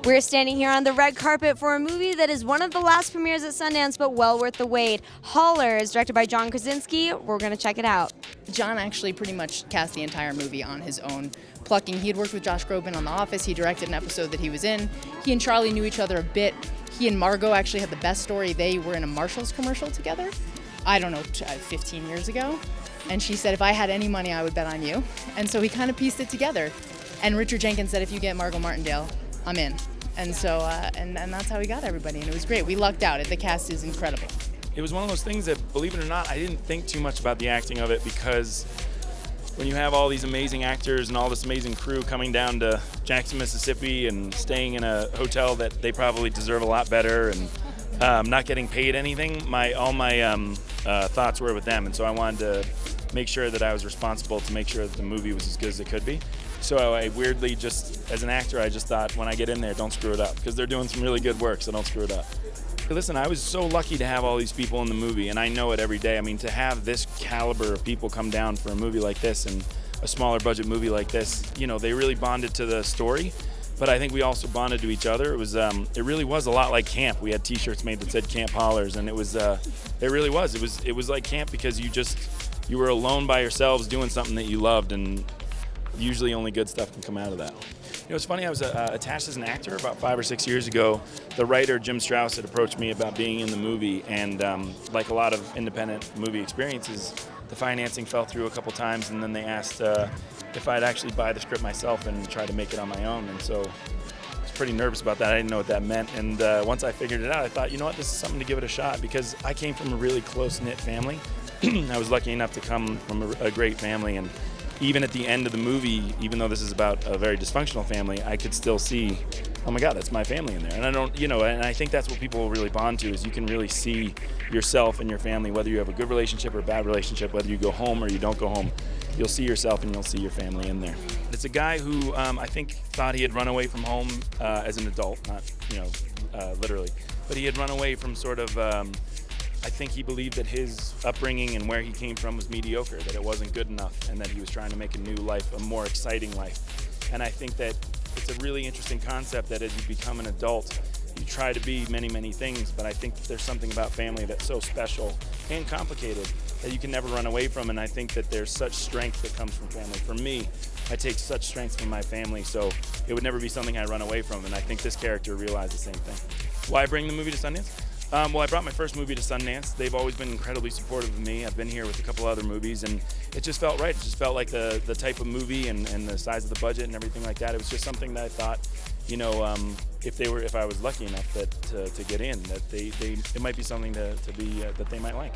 We're standing here on the red carpet for a movie that is one of the last premieres at Sundance, but well worth the wait. Hollars, directed by John Krasinski. We're going to check it out. John actually pretty much cast the entire movie on his own plucking. He had worked with Josh Groban on The Office. He directed an episode that he was in. He and Charlie knew each other a bit. He and Margot actually had the best story. They were in a Marshalls commercial together, I don't know, 15 years ago. And she said, if I had any money, I would bet on you. And so he kind of pieced it together. And Richard Jenkins said, if you get Margot Martindale, I'm in. And so, and that's how we got everybody, and it was great. We lucked out. The cast is incredible. It was one of those things that, believe it or not, I didn't think too much about the acting of it, because when you have all these amazing actors and all this amazing crew coming down to Jackson, Mississippi and staying in a hotel that they probably deserve a lot better and not getting paid anything, all my thoughts were with them. And so I wanted to make sure that I was responsible to make sure that the movie was as good as it could be. So I weirdly, just as an actor, I just thought, when I get in there, don't screw it up, because they're doing some really good work, so don't screw it up. Listen, I was so lucky to have all these people in the movie, and I know it every day. I mean, to have this caliber of people come down for a movie like this and a smaller budget movie like this, you know, they really bonded to the story, but I think we also bonded to each other. It was, it really was a lot like camp. We had T-shirts made that said Camp Hollars, and it really was. It was like camp, because you were alone by yourselves doing something that you loved, and usually only good stuff can come out of that. You know, it's funny, I was attached as an actor about 5 or 6 years ago. The writer, Jim Strauss, had approached me about being in the movie, and like a lot of independent movie experiences, the financing fell through a couple times, and then they asked if I'd actually buy the script myself and try to make it on my own. And so I was pretty nervous about that. I didn't know what that meant, and once I figured it out, I thought, you know what, this is something to give it a shot, because I came from a really close-knit family. I was lucky enough to come from a great family, and even at the end of the movie, even though this is about a very dysfunctional family, I could still see, oh my God, that's my family in there. And I don't, you know, and I think that's what people really bond to, is you can really see yourself and your family, whether you have a good relationship or a bad relationship, whether you go home or you don't go home, you'll see yourself and you'll see your family in there. It's a guy who I think thought he had run away from home as an adult, not, you know, literally, but he had run away from sort of, I think he believed that his upbringing and where he came from was mediocre, that it wasn't good enough, and that he was trying to make a new life, a more exciting life. And I think that it's a really interesting concept, that as you become an adult, you try to be many, many things, but I think that there's something about family that's so special and complicated that you can never run away from, and I think that there's such strength that comes from family. For me, I take such strength from my family, so it would never be something I run away from, and I think this character realized the same thing. Why bring the movie to Sundance? Well, I brought my first movie to Sundance. They've always been incredibly supportive of me. I've been here with a couple other movies, and it just felt right. It just felt like the type of movie and the size of the budget and everything like that. It was just something that I thought, you know, if I was lucky enough to get in, that it might be something that they might like.